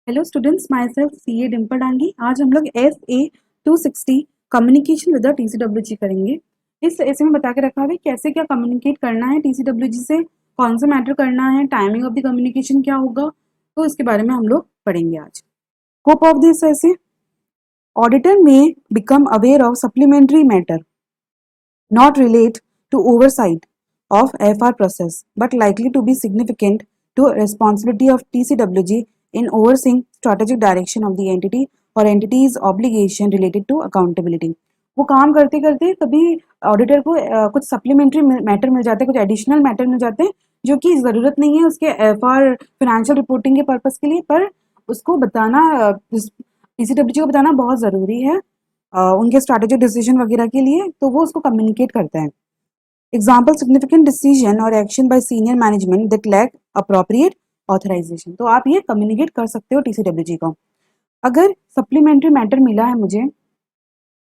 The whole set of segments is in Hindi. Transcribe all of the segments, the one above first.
हेलो स्टूडेंट्स, माई सेल्फ सी ए डिम्पल डांगी। आज हम लोग SA 260 कम्युनिकेशन विद TCWG करेंगे। इस ऐसे में बता के रखा है कैसे क्या कम्युनिकेट करना है TCWG से, कौन सा मैटर करना है, टाइमिंग ऑफ द कम्युनिकेशन क्या होगा, तो इसके बारे में हम लोग पढ़ेंगे आज। स्कोप ऑफ दिस ऐसे, ऑडिटर में become aware of supplementary matter not relate to oversight of FR process but likely to be significant to responsibility of TCWG in overseeing strategic direction of the entity or entity's obligation related to accountability। वो काम करते करते कभी ऑडिटर को कुछ सप्लीमेंट्री मैटर मिल जाते हैं, कुछ एडिशनल मैटर मिल जाते हैं जो कि ज़रूरत नहीं है उसके FR फाइनेंशियल रिपोर्टिंग के पर्पस के लिए, पर उसको बताना TCWG को बताना बहुत ज़रूरी है उनके स्ट्रैटेजिक डिसीजन वगैरह के लिए, तो वो उसको कम्युनिकेट करते हैं। एग्जाम्पल, सिग्निफिकेंट डिसीजन और action by senior management that lack appropriate authorisation. तो आप ये कम्युनिकेट कर सकते हो TCWG को। अगर सप्लीमेंट्री मैटर मिला है मुझे,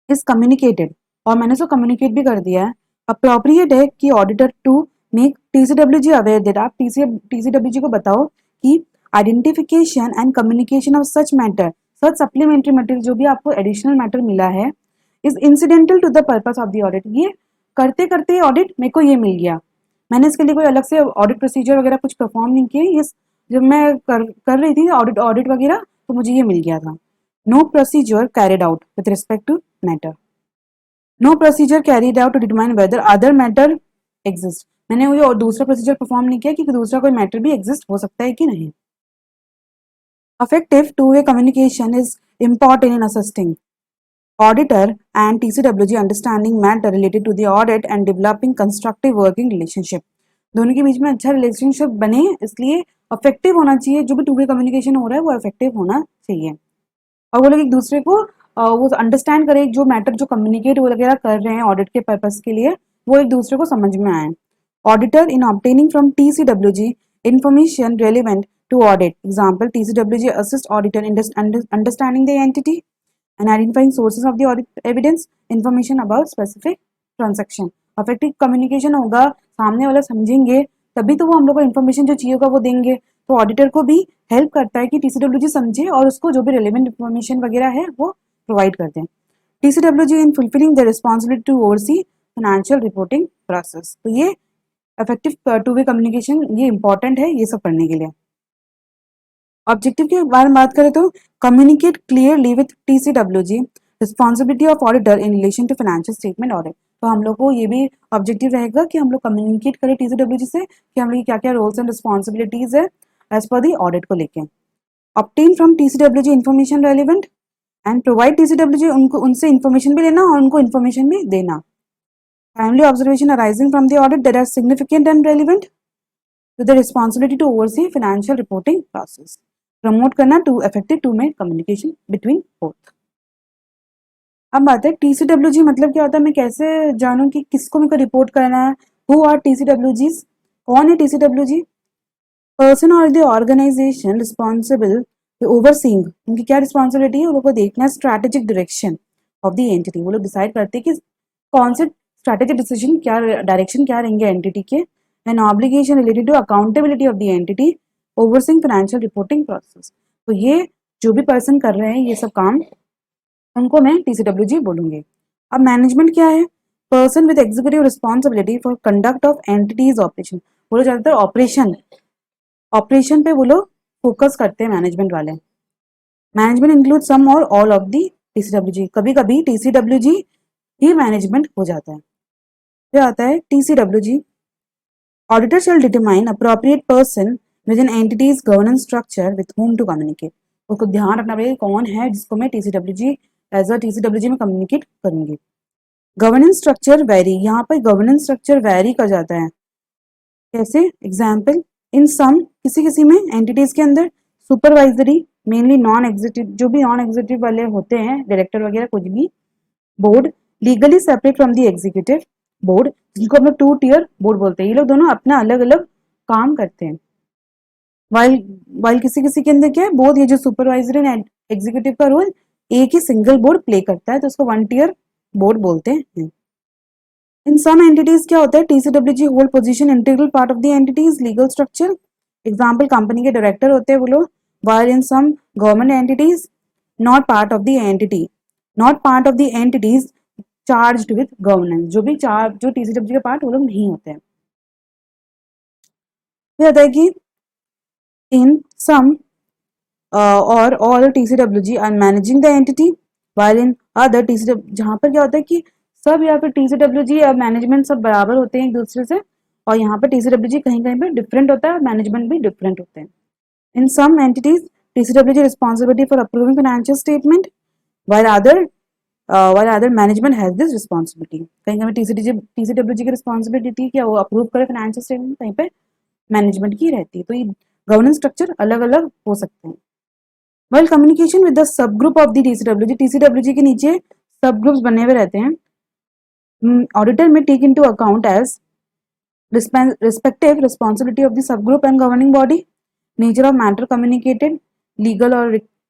इज कम्युनिकेटेड, और मैंने उसको कम्युनिकेट भी कर दिया है, अप्रोप्रिएट है कि auditor to make TCWG aware that, आप TCWG को बताओ कि identification and communication of such matter, such supplementary matter जो भी आपको एडिशनल मैटर मिला है, is incidental to the purpose of the audit. ये करते करते ऑडिट मेरे को ये मिल गया, मैंने इसके लिए कोई अलग से ऑडिट प्रोसीजर वगैरह कुछ परफॉर्म नहीं किए, ये जब मैं कर रही थी ऑडिट वगैरह तो मुझे ये मिल गया था। No procedure carried out with respect to matter, no procedure carried out to determine whether other matter exist. मैंने कोई और दूसरा प्रोसीजर परफॉर्म नहीं किया कि दूसरा कोई मैटर भी एग्जिस्ट हो सकता है कि नहीं। Effective two-way communication is important in assisting auditor and TCWG understanding matter related to the audit and developing constructive working relationship। दोनों के बीच में अच्छा रिलेशनशिप बने, इसलिए इफेक्टिव होना चाहिए। जो भी टू वे कम्युनिकेशन हो रहा है वो इफेक्टिव होना चाहिए, और वो लोग एक दूसरे को वो अंडरस्टैंड करें, जो मैटर जो कम्युनिकेट वगैरह कर रहे हैं ऑडिट के पर्पस के लिए, वो एक दूसरे को समझ में आए। Auditor in obtaining from TCWG information relevant to audit, example TCWG assist auditor in understanding the entity and identifying sources of the audit evidence, information about specific transaction। Affective communication होगा, सामने वाला समझेंगे तभी तो वो हम लोग को इन्फॉर्मेशन जो चाहिए होगा वो देंगे। तो ऑडिटर को भी हेल्प करता है कि TCWG समझे और उसको जो भी रिलेवेंट इन्फॉर्मेशन वगैरह है वो प्रोवाइड करते हैं। TCWG in fulfilling the responsibility to oversee financial reporting process. तो ये इफेक्टिव टू वे कम्युनिकेशन ये इंपॉर्टेंट है ये सब करने के लिए। ऑब्जेक्टिव के बारे में बात करें तो communicate clearly with TCWG responsibility of auditor in relation to financial statement audit. तो हम लोग को ये भी ऑब्जेक्टिव रहेगा कि हम लोग कम्युनिकेट करें TCWG से कि हम लोग की क्या क्या रोल्स एंड रिस्पॉन्सिबिलिटीज है एज पर दी ऑडिट को लेके। Obtain from TCWG information relevant and provide TCWG, उनको उनसे इन्फॉर्मेशन भी लेना और उनको इन्फॉर्मेशन भी देना। Timely observation arising from the audit that are significant and relevant to the responsibility to oversee financial reporting process। Promote करना to effective two way communication between both। अब बात है TCWG मतलब क्या होता है, मैं कैसे जानूं कि किसको मेरे को रिपोर्ट करना है। Who are TCWGs? कौन है TCWG? पर्सन और द ऑर्गेनाइजेशन रिस्पॉन्सिबल ओवरसीइंग, उनकी क्या रिस्पॉन्सिबिलिटी है, वो लोग को देखना है strategic direction of the entity. वो लोग डिसाइड करते हैं कि कौन से स्ट्रैटेजिक डिसीजन क्या डायरेक्शन क्या रहेंगे एंटिटी के, and obligation related to accountability of the entity overseeing financial reporting process. तो ये जो भी पर्सन कर रहे हैं ये सब काम, उनको मैं TCWG बोलूंगी। अब मैनेजमेंट क्या है? Person with executive responsibility for conduct of entities operation. वो लोग ज्यादातर ऑपरेशन पे वो लोग फोकस करते हैं मैनेजमेंट वाले। मैनेजमेंट इंक्लूड सम और ऑल ऑफ दी TCWG, कभी कभी TCWG ही मैनेजमेंट हो जाता है। फिर आता है TCWG, auditor shall determine appropriate person within entity's governance structure with whom to communicate. उसको ध्यान रखना पड़ेगा कौन है जिसको मैं TCWG एज अ TCWG में कम्युनिकेट करूंगी। गवर्नेंस स्ट्रक्चर वेरी, यहाँ पर गवर्नेंस स्ट्रक्चर वेरी कर जाता है। कैसे? एग्जाम्पल, इन सम किसी किसी में एंटिटीज के अंदर सुपरवाइजरी, मेनली नॉन एग्जीक्यूटिव, जो भी नॉन एग्जीक्यूटिव वाले होते हैं डायरेक्टर वगैरह कुछ भी, board legally separate from the executive board, जिनको हम लोग टू टीयर बोर्ड बोलते हैं। ये लोग दोनों अपना अलग अलग काम करते हैं। वाइल वाइल किसी किसी के अंदर क्या है, बोर्ड ये जो सुपरवाइजरी एंड एग्जीक्यूटिव का रोल एक ही सिंगल बोर्ड प्ले करता है, तो उसको वन टीयर बोर्ड बोलते हैं। इन सम एंटिटीज क्या होता है, TCWG hold position integral part of the entities legal structure. Example, company के डायरेक्टर होते हैं वो लोग while in some government entities not part of the entity, not part of the entities charged with governance, जो TCW के पार्ट वो लोग नहीं होते हैं। फिर आता है कि in some or all TCWG are managing the entity, while in other TCW, जहाँ पर क्या होता है कि सब या फिर TCWG या मैनेजमेंट सब बराबर होते हैं एक दूसरे से, और यहाँ पर TCWG कहीं कहीं पे डिफरेंट होता है, मैनेजमेंट भी डिफरेंट होते हैं। In some entities, TCWG responsibility for approving financial statement, while other management has this responsibility. कहीं कहीं TCWG की responsibility क्या वो approve करे financial statement, कहीं पे मैनेजमेंट की रहती है। तो ये गवर्नेंस स्ट्रक्चर अलग अलग हो सकते हैं। While communication with the subgroup of the TCWG के नीचे सब ग्रुप्स बने हुए रहते हैं। Auditor may take into account as respective responsibility of the subgroup and governing body, nature of matter communicated, legal or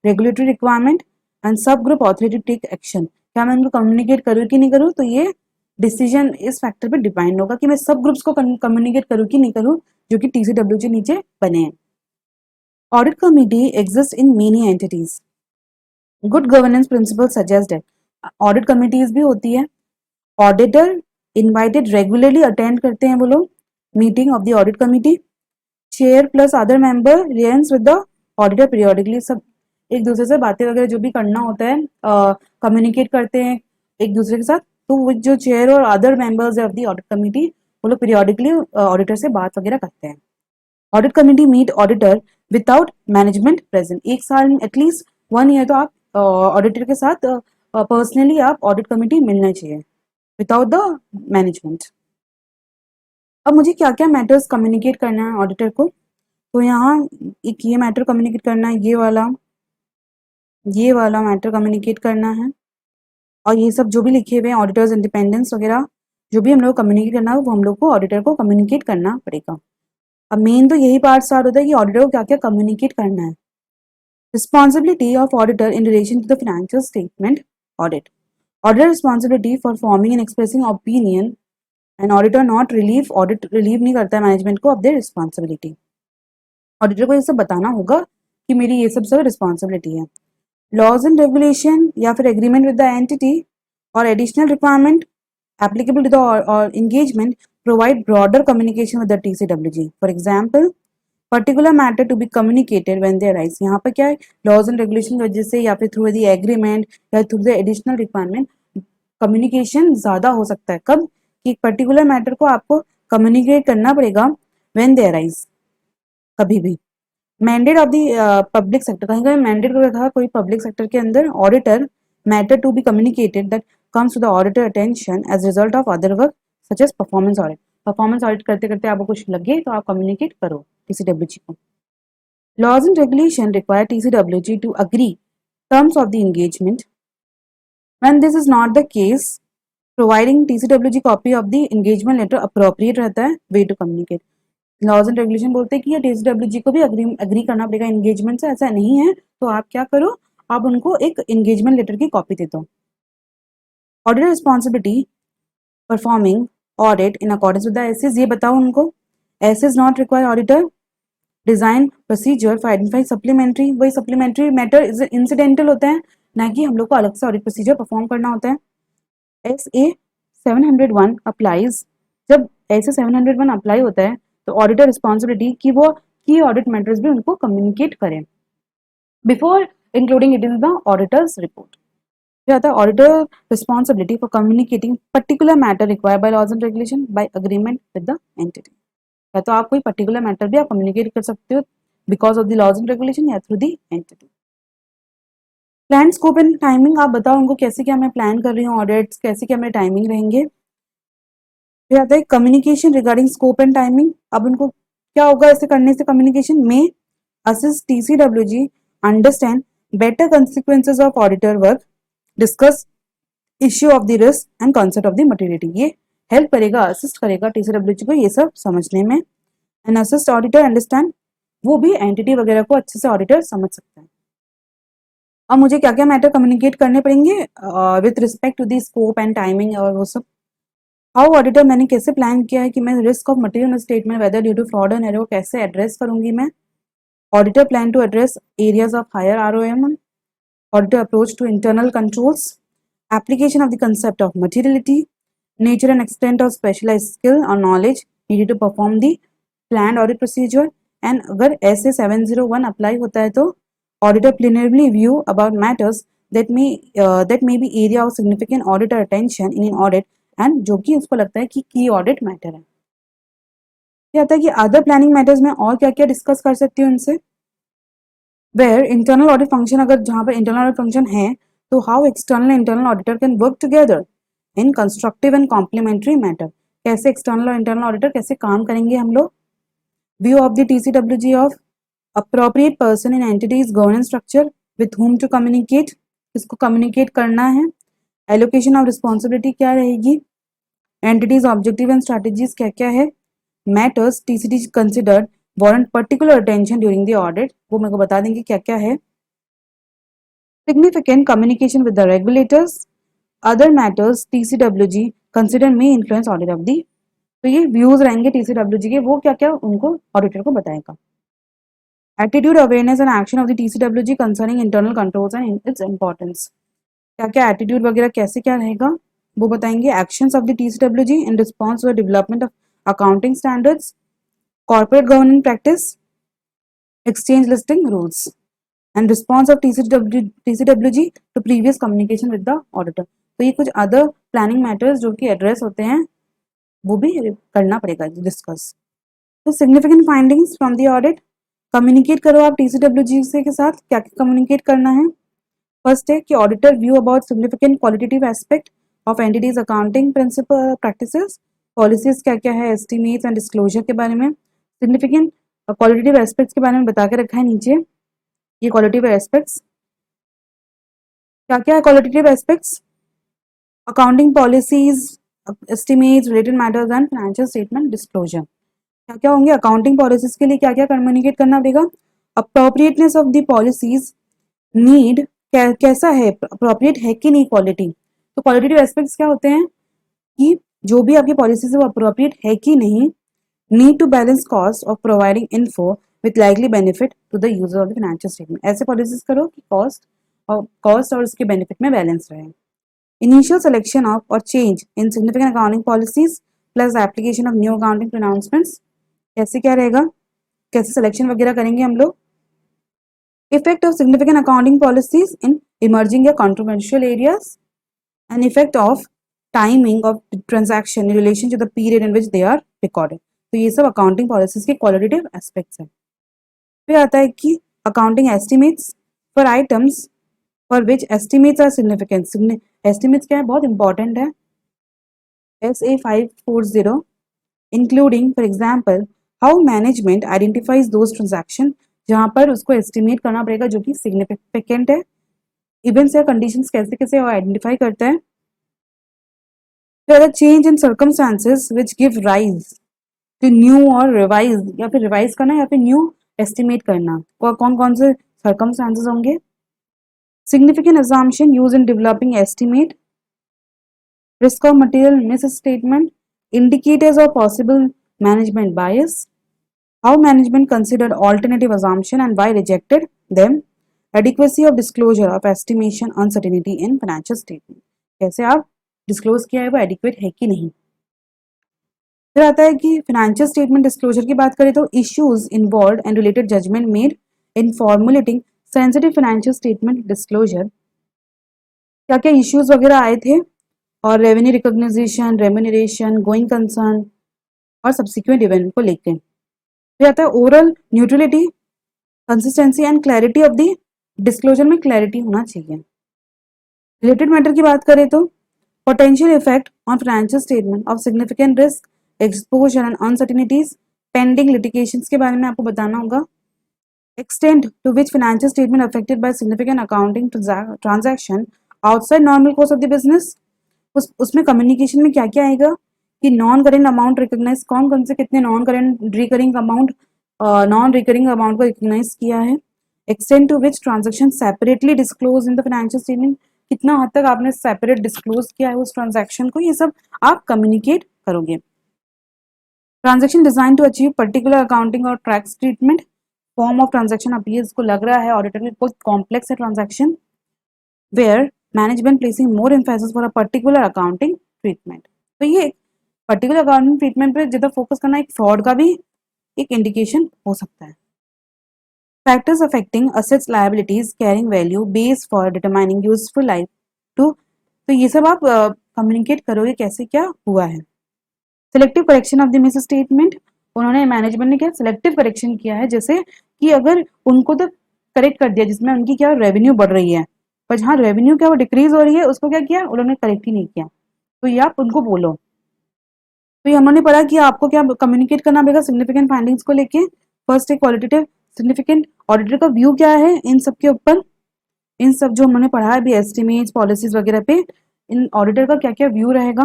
regulatory requirement, and subgroup authority to take action। क्या मैं इनको कम्युनिकेट करूँ कि नहीं करूँ, तो ये डिसीजन इस फैक्टर पे डिपेंड होगा कि मैं सब ग्रुप्स को कम्युनिकेट करूँ कि नहीं करूँ जो कि TCWG नीचे बने हैं। Audit committee exist in many entities. Good governance principle suggest that audit committees भी होती है। ऑडिटर इनवाइटेड रेगुलरली अटेंड करते हैं वो लोग meeting of the audit committee. Chair plus other member liaise with the auditor periodically, सब एक दूसरे से बातें वगैरह जो भी करना होता है कम्युनिकेट करते हैं एक दूसरे के साथ। तो वो जो चेयर और other members of the audit committee वो लोग पीरियोडिकली ऑडिटर से बात वगैरह करते हैं। Audit committee meet auditor without management present. एक साल में एटलीस्ट 1 ईयर तो आप ऑडिटर के साथ पर्सनली आप ऑडिट कमिटी मिलना चाहिए विदाउट द मैनेजमेंट। अब मुझे क्या क्या मैटर्स कम्युनिकेट करना है ऑडिटर को, तो यहाँ एक ये मैटर कम्युनिकेट करना है, ये वाला मैटर कम्युनिकेट करना है, और ये सब जो भी लिखे हुए हैं ऑडिटर्स इंडिपेंडेंस वगैरह जो भी हम लोग कम्युनिकेट करना है वो हम लोग को ऑडिटर को कम्युनिकेट करना पड़ेगा। अब मेन तो यही पार्ट स्टार्ट होता है कि ऑडिटर को क्या क्या कम्युनिकेट करना है। Responsibility of auditor in relation to the financial statement audit. Auditor responsibility for forming and expressing opinion and auditor not relieve, audit relieve नहीं करता है मैनेजमेंट को ऑफ देयर रिस्पॉन्सिबिलिटी। ऑडिटर को ये सब बताना होगा कि मेरी ये सब रिस्पॉन्सिबिलिटी है। लॉज एंड रेगुलेशन या फिर एग्रीमेंट विद द एंटिटी और additional requirement applicable to the or engagement provide broader communication with the TCWG. For example, particular matter to be communicated when they arise. यहाँ पर क्या है, laws and regulation की वजह से या फिर through the agreement या through the additional requirement communication ज़्यादा हो सकता है। कब कि एक particular matter को आपको communicate करना पड़ेगा when they arise, कभी भी। Mandate of the public sector, कहीं कहीं मैंडेट को रखा कोई पब्लिक सेक्टर के अंदर auditor matter to be communicated that comes to the auditor attention as a result of other work such as performance audit। Performance audit करते करते आपको कुछ लगे तो आप कम्युनिकेट करो TCWG को। Laws and regulation require TCWG to agree terms of the engagement. When this is not the case, providing TCWG copy of the engagement letter appropriate रहता है way to communicate. Laws and regulation बोलते हैं कि ये TCWG को भी अग्री करना पड़ेगा एंगेजमेंट से। ऐसा नहीं है तो आप क्या करो, आप उनको एक एंगेजमेंट लेटर की कॉपी दे दो। Auditor responsibility performing audit in accordance with the SAs, ये बताओ उनको। SAs not require auditor design procedure for identify supplementary, वही सप्लीमेंट्री मैटर इंसिडेंटल होता है, ना कि हम लोग को अलग से ऑडिट प्रोसीजर परफॉर्म करना होता है। SA 701 अप्लाइज, जब SA 701 अप्लाई होता है तो ऑडिटर रिस्पॉन्सिबिलिटी कि वो की ऑडिट मैटर्स भी उनको कम्युनिकेट करें before including it in the auditor's report. आता है auditor responsibility for communicating particular matter required by laws and regulation by agreement with the entity. या तो आप कोई पर्टिकुलर मैटर भी आप कम्युनिकेट कर सकते हो because of the laws and regulation या through the entity. Plan scope and timing, आप बताओ उनको कैसे क्या मैं प्लान कर रही हूँ ऑडिट्स, कैसे क्या मेरे टाइमिंग रहेंगे। फिर आता है communication regarding scope and timing. अब उनको क्या होगा ऐसे करने से, कम्युनिकेशन में assist TCWG understand better consequences of auditor work, discuss issue of the risk and concept of the materiality. ये हेल्प करेगा, असिस्ट करेगा TCWG को ये सब समझने में। एंड असिस्ट ऑडिटर अंडरस्टैंड, वो भी एंटिटी वगैरह को अच्छे से ऑडिटर समझ सकता है। अब मुझे क्या क्या मैटर कम्युनिकेट करने पड़ेंगे with respect to the scope and timing और वो सब। हाउ ऑडिटर, मैंने कैसे प्लान किया है कि मैं risk of material statement whether due to fraud and error को कैसे एड्रेस करूंगी मैं। Auditor plan to address areas of higher ROM. Auditor approach to internal controls. Application of the concept of materiality. Nature and extent of specialized skill or knowledge needed to perform the planned audit procedure. And अगर ऐसे 701 अप्लाई होता है तो auditor preliminary view about matters that may be area of significant auditor attention in an audit and जो कि उसको लगता है कि key audit matter है. क्या आता है कि अदर प्लानिंग मैटर्स में और क्या क्या डिस्कस कर सकती हूँ उनसे. वेयर इंटरनल ऑडिट फंक्शन, अगर जहाँ पर इंटरनल ऑडिट फंक्शन है तो how external internal auditor can work together in constructive and complementary matter. कैसे एक्सटर्नल और इंटरनल ऑडिटर कैसे काम करेंगे हम लोग. View of the TCWG of appropriate person in entity's governance structure with whom to communicate, किसको कम्युनिकेट करना है. एलोकेशन ऑफ रिस्पॉन्सिबिलिटी क्या रहेगी. एंटिटीज ऑब्जेक्टिव एंड स्ट्रैटेजीज क्या क्या है. Matters TCD considered warrant particular attention during the audit, वो मेरे को बता देंगे क्या क्या है. Significant communication with the regulators. Other matters TCWG consider में इन्फ्लुएंस ऑडिट ऑफ दी. तो ये व्यूज रहेंगे TCWG के, वो क्या क्या उनको ऑडिटर को बताएगा. Attitude awareness and action of the TCWG concerning internal controls and its importance. क्या क्या एटीट्यूड वगैरह कैसे क्या रहेगा वो बताएंगे. Actions of the TCWG in response to the development of accounting standards, corporate governance practice, exchange listing rules, and response of TCWG to previous communication with the auditor. तो ये कुछ other planning matters जो कि address होते हैं वो भी करना पड़ेगा डिस्कस. तो significant findings from the audit. Communicate करो आप TCWG से के साथ, क्या क्या कम्युनिकेट करना है. फर्स्ट है कि auditor view about significant qualitative aspect of entities accounting principle practices. Policies क्या क्या है, एस्टिमेट्स एंड डिस्क्लोजर के बारे में, सिग्निफिकेंट क्वालिटेटिव एस्पेक्ट्स के बारे में बता के रखा है नीचे. ये क्वालिटेटिव एस्पेक्ट्स क्या क्या है. Qualitative aspects accounting policies, estimates, related matters and financial statement disclosure. क्या क्या होंगे. अकाउंटिंग पॉलिसीज के लिए क्या क्या कम्युनिकेट करना पड़ेगा. Appropriateness of the policies, need कैसा है, अप्रोप्रिएट है कि नहीं क्वालिटी. तो क्वालिटेटिव एस्पेक्ट्स क्या होते हैं कि जो भी आपकी पॉलिसीज है वो अप्रोप्रिएट है कि नहीं. Need to balance cost of providing info with likely benefit to the user of the financial statement. ऐसे पॉलिसीज करो कि कॉस्ट और उसके बेनिफिट में बैलेंस रहे. इनिशियल सिलेक्शन ऑफ और change in significant accounting policies plus application of new accounting pronouncements. कैसे क्या रहेगा, कैसे सिलेक्शन वगैरह करेंगे हम लोग. Effect of significant accounting policies in emerging या controversial areas and effect of timing of transaction in relation to the period in which they are recorded. तो ये सब अकाउंटिंग पॉलिसीज के क्वालिटेटिव एस्पेक्ट्स हैं. फिर आता है कि accounting estimates for items for which estimates are significant. Estimates क्या है, बहुत इंपॉर्टेंट है. SA 540 including for example how management identifies those transaction, जहाँ पर उसको एस्टिमेट करना पड़ेगा जो कि सिग्निफिकेंट है. इवेंट्स या कंडीशंस कैसे कैसे वो आइडेंटिफाई करता है. फिर change in circumstances which give rise to new or revise, या फिर रिवाइज करना या फिर न्यू एस्टिमेट करना. कौन कौन से सर्कमस्टांसेस होंगे. Significant assumption use in developing estimate, risk of material miss statement, indicators of possible management bias, how management considered alternative assumption and why rejected them, adequacy of disclosure of estimation uncertainty in financial statement. कैसे आप डिस्क्लोज किया है वो एडिक्वेट है कि नहीं. फिर आता है कि फाइनेंशियल स्टेटमेंट डिस्क्लोजर की बात करें तो issues involve and related judgment made in formulating sensitive financial statement disclosure. क्या क्या इश्यूज वगैरह आए थे और revenue recognisation, remuneration, going concern और सब्सिक्वेंट इवेंट को लेकर. फिर आता है overall neutrality, consistency and clarity of the disclosure में क्लैरिटी होना चाहिए. रिलेटेड मैटर की बात करें तो potential effect on financial statement of significant risk, exposure and uncertainties, pending litigations के बारे में आपको बताना होगा. Extent to which financial statement affected by significant accounting transaction outside normal course of the business. उसमें कम्युनिकेशन में क्या क्या आएगा कि नॉन करेंट अमाउंट रिकॉग्नाइज, कौन कौन से कितने नॉन रिकरिंग अमाउंट को रिकॉग्नाइज किया है. Extent to which transaction separately disclose in the financial statement, कितना हद तक आपने सेपरेट डिस्क्लोज किया है उस ट्रांजैक्शन को, ये सब आप कम्युनिकेट करोगे. Transaction design to achieve particular accounting और tax treatment, form of transaction appears को लग रहा है ऑडिटर में कोई कॉम्प्लेक्स है transaction, where management placing more emphasis for a particular accounting treatment. तो ये पर्टिकुलर अकाउंटिंग ट्रीटमेंट पे ज़्यादा फोकस करना एक फ्रॉड का भी एक इंडिकेशन हो सकता है। Factors affecting assets liabilities carrying value base for determining useful life to, तो ये सब आप कम्युनिकेट करोगे कैसे क्या हुआ है। Selective correction of the miss statement, उन्होंने मैनेजमेंट ने क्या सिलेक्टिव करेक्शन किया है, जैसे कि अगर उनको तो करेक्ट कर दिया जिसमें उनकी क्या रेवेन्यू बढ़ रही है, पर जहाँ रेवेन्यू क्या वो डिक्रीज हो रही है उसको क्या किया उन्होंने करेक्ट ही नहीं किया, तो ये आप उनको बोलो। तो ये हमने पढ़ा कि आपको क्या कम्युनिकेट करना पड़ेगा सिग्निफिकेंट फाइंडिंग्स को लेके। फर्स्ट एक क्वालिटेटिव सिग्निफिकेंट ऑडिटर का व्यू क्या है इन सब के ऊपर, इन सब जो हमने पढ़ा है अभी एस्टिमेट्स पॉलिसीज वगैरह पे, इन ऑडिटर का क्या क्या व्यू रहेगा।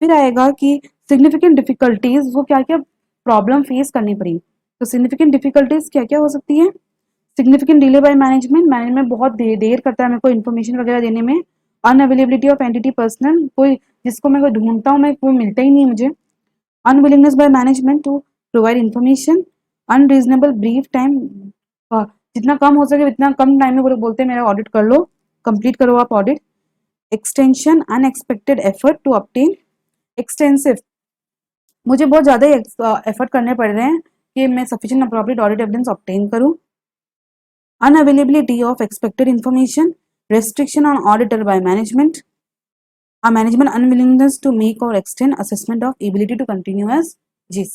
फिर आएगा कि सिग्निफिकेंट डिफिकल्टीज, वो क्या क्या प्रॉब्लम फेस करनी पड़ी। तो सिग्निफिकेंट डिफिकल्टीज क्या क्या हो सकती है, significant delay by management, management बहुत देर करता है मेरे को इन्फॉर्मेशन वगैरह देने में। अनअवेलेबिलिटी ऑफ एंटिटी पर्सनल, कोई जिसको मैं कोई ढूंढता हूँ मैं वो मिलता ही नहीं मुझे। Unwillingness by management to provide information. Unreasonable brief time, जितना कम हो सके उतना कम टाइम में वो लोग बोलते हैं मेरा ऑडिट कर लो, कंप्लीट करो आप audit. Extension unexpected effort to obtain extensive, मुझे बहुत ज़्यादा एफर्ट करने पड़ रहे हैं कि मैं sufficient appropriate audit evidence obtain करूं। Unavailability of expected information, restriction on auditor by management, a management unwillingness to make or extend assessment of ability to continue as GC.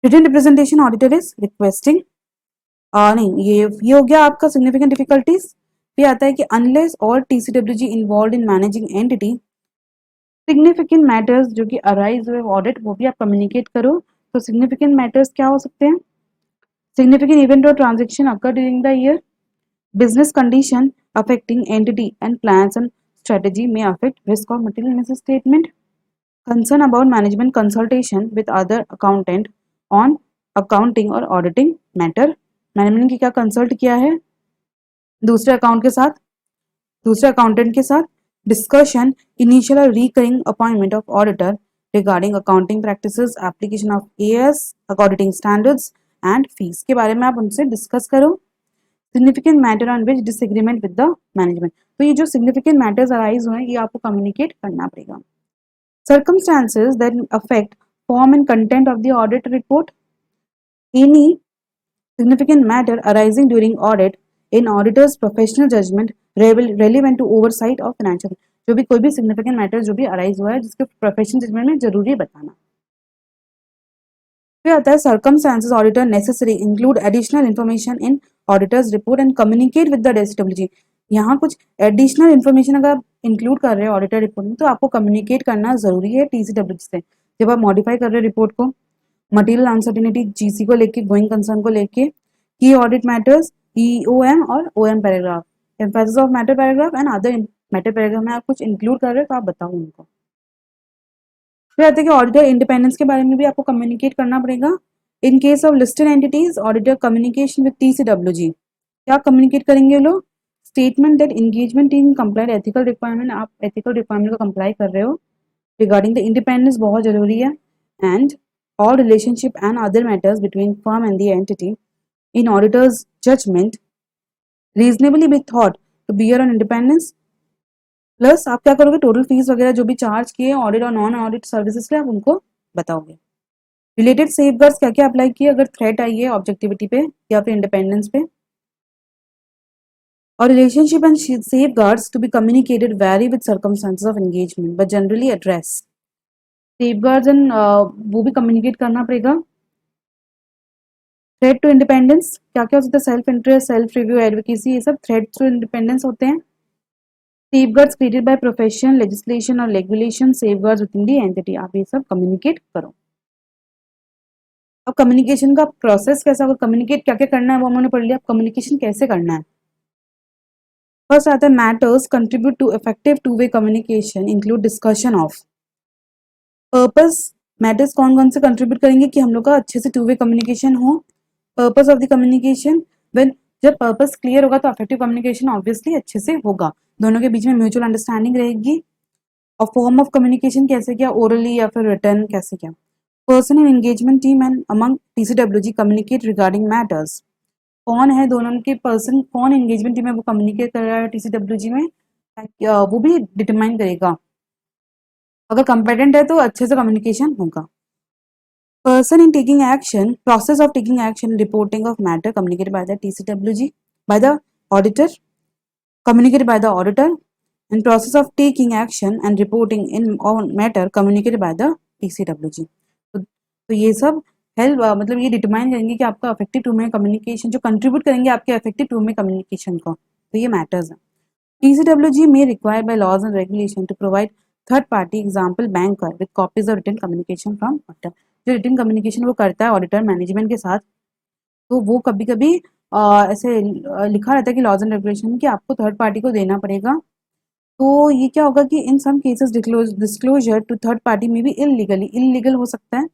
Written representation auditor is requesting, नहीं ये हो गया आपका significant difficulties। फिर आता है कि unless or TCWG involved in managing entity significant matters जो कि arise हुए audit वो भी आप communicate करो। तो significant matters क्या हो सकते हैं, significant event or transaction occur during the year, business condition affecting entity and plans and strategy may affect risk of material misstatement, concern about management consultation with other accountant on accounting or auditing matter, management की क्या कंसल्ट किया है दूसरे अकाउंट के साथ दूसरे अकाउंटेंट के साथ। डिस्कशन इनिशियल और recurring appointment of auditor regarding accounting practices application of as auditing standards and fees के बारे में आप उनसे डिस्कस करो। Significant matter on which disagreement with the management, तो ये जो सिग्निफिकेंट मैटर्स अराइज हुए हैं ये आपको कम्युनिकेट करना पड़ेगा। Circumstances that affect form and content of the audit report, any significant matter arising during audit in auditor's professional judgment relevant to oversight of financial, जो भी कोई भी significant matter जो भी arise हुआ है जिसके professional judgment में जरूरी है बताना। फिर आता है circumstances auditor necessary include additional information in auditor's report and communicate with the DCWG, यहाँ कुछ एडिशनल इन्फॉर्मेशन अगर आप इंक्लूड कर रहे हो ऑडिटर रिपोर्ट में तो आपको कम्युनिकेट करना जरूरी है TCWG से। जब आप मॉडिफाई कर रहे हो रिपोर्ट को, मटेरियल अनसर्टेनिटी जीसी को लेके, गोइंग कंसर्न को लेके, की ऑडिट मैटर्स EOM और OM paragraph, emphasis of matter paragraph and other matter paragraph में आप कुछ इंक्लूड कर रहे हो तो आप बताओ उनको। फिर आते हैं कि ऑडिटर इंडिपेंडेंस के बारे में भी आपको कम्युनिकेट करना पड़ेगा। In case of listed entities auditor communication with TCWG, क्या कम्युनिकेट करेंगे लोग, statement that engagement in complied ethical requirement, आप एथिकल रिक्वायरमेंट को कंप्लाई कर रहे हो, रिगार्डिंग द इंडिपेंडेंस बहुत जरूरी है, and all relationship and other matters between firm and the entity in auditor's judgment reasonably be thought to bear on independence। Plus आप क्या करोगे, टोटल फीस वगैरह जो भी चार्ज किए ऑडिट और नॉन ऑडिट सर्विसेज के आप उनको बताओगे। रिलेटेड सेफगार्ड्स क्या क्या अप्लाई किए अगर थ्रेट आई है ऑब्जेक्टिविटी पे या फिर इंडिपेंडेंस पे। और relationship and safeguards to be communicated vary with circumstances of engagement but generally address. Safeguards and वो भी कम्युनिकेट करना पड़ेगा। थ्रेट टू इंडिपेंडेंस क्या क्या हो सकता है, self interest, self review, advocacy, ये सब थ्रेट टू इंडिपेंडेंस होते हैं। Safeguards created by profession, legislation और regulation, safeguards within the entity, आप ये सब कम्युनिकेट करो। अब कम्युनिकेशन का प्रोसेस कैसा होगा, कम्युनिकेट क्या क्या करना है वो हमने पढ़ लिया, अब कम्युनिकेशन कैसे करना है। फर्स्ट आता है matters contribute to effective two way communication include discussion of purpose. Matters कौन कौन से कंट्रीब्यूट करेंगे कि हम लोग का अच्छे से टू वे कम्युनिकेशन हो। Purpose of the communication, when जब पर्पस क्लियर होगा तो इफेक्टिव कम्युनिकेशन ऑब्वियसली अच्छे से होगा, दोनों के बीच में म्यूचुअल अंडरस्टैंडिंग रहेगी। और फॉर्म ऑफ कम्युनिकेशन कैसे क्या, ओरली या फिर रिटर्न कैसे क्या। Person in engagement team and among TCWG communicate regarding matters. कौन है दोनों के पर्सन, कौन एंगेजमेंट टीम में वो कम्युनिकेट कर रहा है TCWG में, वो भी डिटरमाइन करेगा। अगर कंपेटेंट है तो अच्छे से कम्युनिकेशन होगा। Person in taking action, process of taking action, reporting of matter communicated by the TCWG, by the auditor, communicated by the auditor, and process of taking action and reporting in on matter communicated by the TCWG. तो ये सब हेल्प मतलब ये डिटरमाइन करेंगे कि आपका अफेक्टिव टू में कम्युनिकेशन जो कंट्रीब्यूट करेंगे आपके अफेक्टिव टू में कम्युनिकेशन को, तो ये मैटर्स है। TCWG may require by laws and regulation to provide third party example banker with copies of written communication from auditor। जो रिटन कम्युनिकेशन वो करता है ऑडिटर मैनेजमेंट के साथ, तो वो कभी कभी ऐसे लिखा रहता है कि लॉज एंड रेगुलेशन कि आपको थर्ड पार्टी को देना पड़ेगा। तो ये क्या होगा कि in some cases disclosure to third party में भी इलीगल हो सकता है।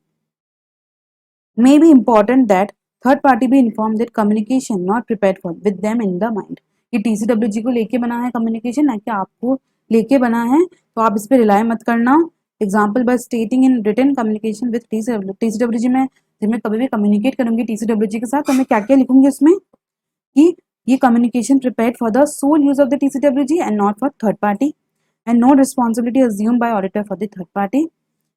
May be important that third party भी inform that communication not prepared for with them in the mind. ये TCWG को लेके बना है कम्युनिकेशन, ना कि आपको लेके बना है, तो आप इस पर रिलाय मत करना। Example by stating in written communication with TCWG में जब मैं कभी भी कम्युनिकेट करूंगी TCWG के साथ तो मैं क्या क्या लिखूंगी उसमें कि ये communication prepared for the sole use of the TCWG and not for third party, and no responsibility assumed by auditor for the third party,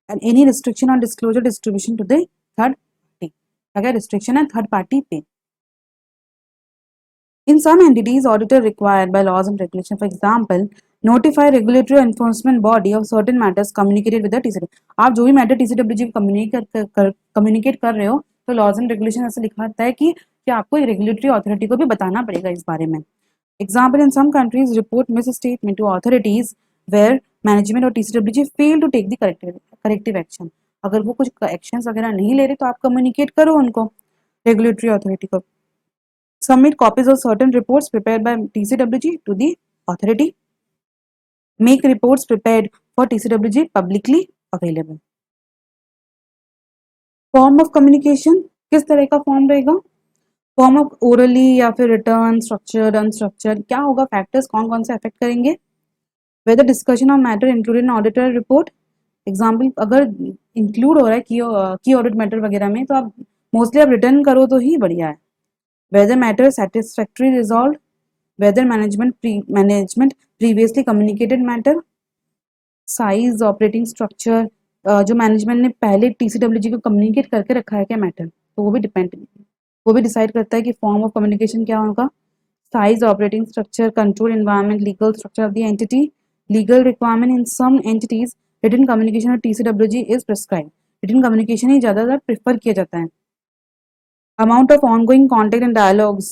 and any restriction on disclosure distribution to the third party. क्या रिस्ट्रिक्शन है थर्ड पार्टी पे। In some entities, auditor required by laws and regulation, for example, notify regulatory enforcement body of certain matters communicated with the TCWG। आप जो भी मैटर TCWG को कम्युनिकेट कर रहे हो, तो लॉज एंड रेगुलेशन ऐसे लिखा रहता है कि आपको रेगुलेटरी अथॉरिटी को भी बताना पड़ेगा इस बारे में। Example, in some countries report misstatement to authorities where management और TCWG fail to take the corrective action. अगर वो कुछ एक्शन वगैरह नहीं ले रहे तो आप कम्युनिकेट करो उनको, रेगुलेटरी अथॉरिटी को। Submit copies of certain reports prepared by TCWG to the authority. Make reports prepared for TCWG publicly available. Form of communication किस तरह का फॉर्म रहेगा? फॉर्म ऑफ ओरली या फिर रिटर्न, स्ट्रक्चर्ड, अनस्ट्रक्चर्ड, क्या होगा? फैक्टर्स कौन कौन से अफेक्ट करेंगे? Whether discussion of matter included in auditor report. Example, अगर इंक्लूड हो रहा है की ऑडिट मैटर वगैरह में, तो आप मोस्टली आप रिटर्न करो तो ही बढ़िया है। Whether matter satisfactorily resolved, whether management previously communicated matter, size, operating structure, जो मैनेजमेंट ने पहले TCWG को कम्युनिकेट करके रखा है क्या मैटर, तो वो भी डिसाइड करता है कि फॉर्म ऑफ कम्युनिकेशन क्या होगा। Size, operating structure, control environment, legal structure of the entity, legal requirement in some entities, written communication और TCWG is prescribe. Written communication ही ज़्यादातर प्रेफर किया जाता है। Amount of ongoing contact and dialogues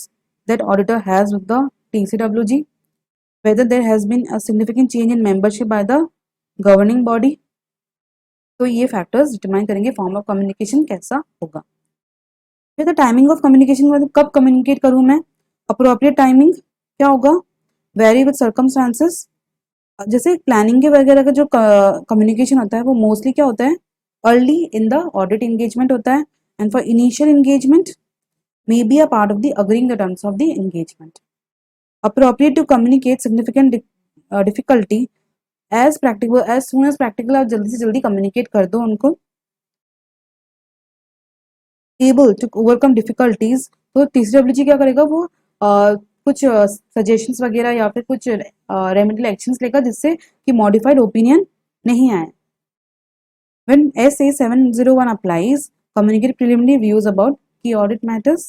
that auditor has with the TCWG, whether there has been a significant change in membership by the governing body, तो ये फैक्टर्स डिटरमाइन करेंगे फॉर्म ऑफ कम्युनिकेशन कैसा होगा। फिर द टाइमिंग ऑफ कम्युनिकेशन, मतलब कब कम्युनिकेट करूँ मैं, अप्रोप्रिएट टाइमिंग क्या होगा, वेरी विद सर्कमस्टांसेस। जैसे प्लानिंग के वगैरह का जो कम्युनिकेशन होता है वो मोस्टली क्या होता है, early in the audit engagement होता है, and for initial engagement may be a part of the agreeing the terms of the engagement. Appropriate to communicate significant difficulty as practical, as soon as practical, आप जल्दी से जल्दी communicate कर दो उनको। Able to overcome difficulties, तो TCWG क्या करेगा, वो कुछ सजेशंस वगैरह या फिर कुछ रेमेडियल एक्शंस लेगा जिससे कि मॉडिफाइड ओपिनियन नहीं आए। When SA 701 applies, communicate preliminary views about key audit matters.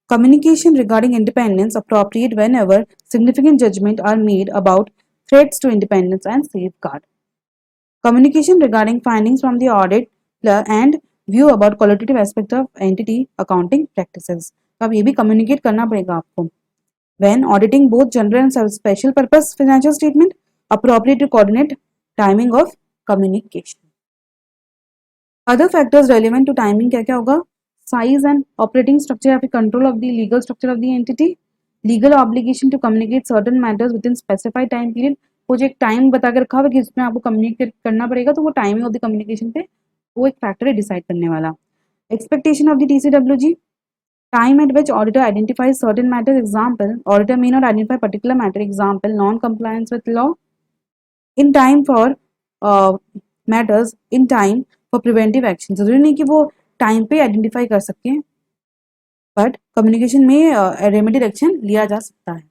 Communication regarding independence appropriate whenever significant judgments are made about threats to independence and safeguard. Communication regarding findings from the audit and view about qualitative aspect of entity accounting practices. तो अब ये भी communicate करना पड़ेगा आपको। When auditing both general and special purpose financial statement, appropriate to coordinate timing of communication. Other factors relevant to timing क्या क्या होगा, size and operating structure या फिर control of the legal structure of the entity, legal obligation to communicate certain matters within specified time period। वो जो एक टाइम बता के रखा हुआ कि इसमें आपको कम्युनिकेट करना पड़ेगा, तो वो टाइमिंग ऑफ द कम्युनिकेशन पे वो एक फैक्टर है डिसाइड करने वाला। Expectation of the TCWG, time at which auditor identifies certain matters, example, auditor may not identify particular matter, example, non-compliance with law, in time for matters in time for preventive action. जरूरी नहीं कि वो टाइम पे आइडेंटिफाई कर सकें, बट कम्युनिकेशन में रेमेडियल एक्शन लिया जा सकता है।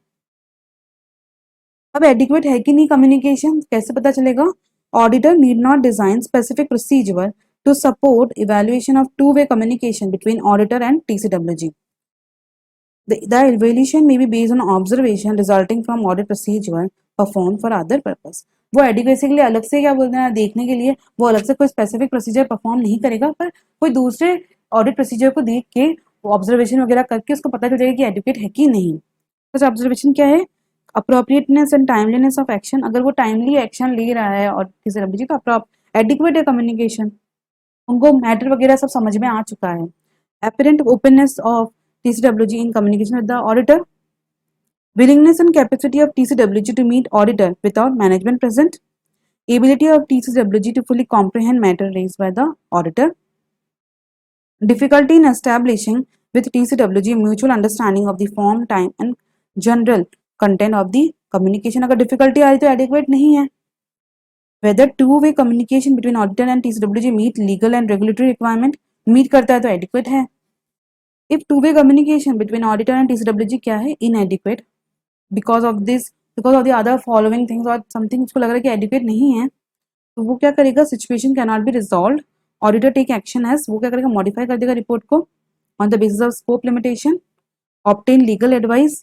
अब एडिक्वेट है कि नहीं कम्युनिकेशन कैसे पता चलेगा? Auditor need not design specific procedure to support evaluation of two-way communication between auditor and TCWG. The evaluation may be based on observation resulting from audit procedure performed for other purpose. वो एडिक्वेसी के लिए अलग से क्या बोलते हैं, देखने के लिए वो अलग से कोई स्पेसिफिक प्रोसीजर परफॉर्म नहीं करेगा, पर कोई दूसरे ऑडिट प्रोसीजर को देख के ऑब्जर्वेशन वगैरह करके उसको पता चल जाएगा कि एडिक्वेट है कि नहीं। तो ऑब्जर्वेशन क्या है? Appropriateness and timeliness of action. अगर वो टाइमली एक्शन ले रहा है और किसी डब्ल्यूजी तो एडिक्वेट है कम्युनिकेशन, उनको मैटर वगैरह सब समझ में आ चुका है। apparent openness of TCWG in communication with the auditor, willingness and capacity of TCWG to meet auditor without management present, ability of TCWG to fully comprehend matter raised by the auditor, difficulty in establishing with TCWG mutual understanding of the form, time and general content of the communication। अगर difficulty आ रही तो adequate नहीं है। whether two-way communication between auditor and TCWG meet legal and regulatory requirement, meet करता है तो adequate है। if two-way communication between auditor and TCWG क्या है? inadequate because of the other following things और something उसको लग रहा है कि adequate नहीं है, तो वो क्या करेगा? situation cannot be resolved, auditor take action as वो क्या करेगा? modify कर देगा report को on the basis of scope limitation, obtain legal advice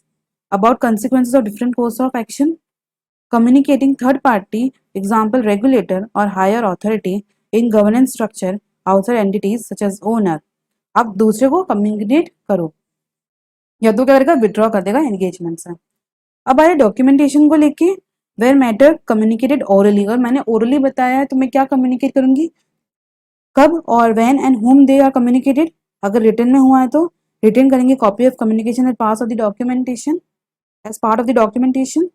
about consequences of different course of action, communicating third party example regulator or higher authority in governance structure outside entities such as owner। आप दूसरे को कम्युनिकेट करो, या तो क्या करेगा? विड्रॉ कर देगा एंगेजमेंट से। अब आए डॉक्यूमेंटेशन को लेके, वेयर मैटर कम्युनिकेटेड ओरली। अगर मैंने ओरली बताया है तो मैं क्या कम्युनिकेट करूंगी? कब और when and whom they are communicated. अगर रिटर्न में हुआ है तो रिटर्न करेंगे copy of communication as part of the documentation, as part of the documentation.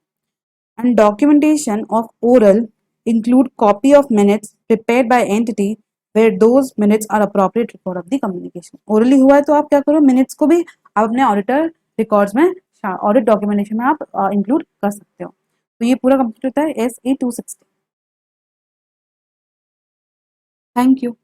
And documentation of oral include copy of minutes prepared by entity where those minutes are appropriate record of the communication। orally हुआ है तो आप क्या करो? minutes को भी आप अपने ऑडिटर रिकॉर्ड्स में, ऑडिट डॉक्यूमेंटेशन में आप इंक्लूड कर सकते हो। तो ये पूरा कंप्लीट होता है SE 260। Thank you.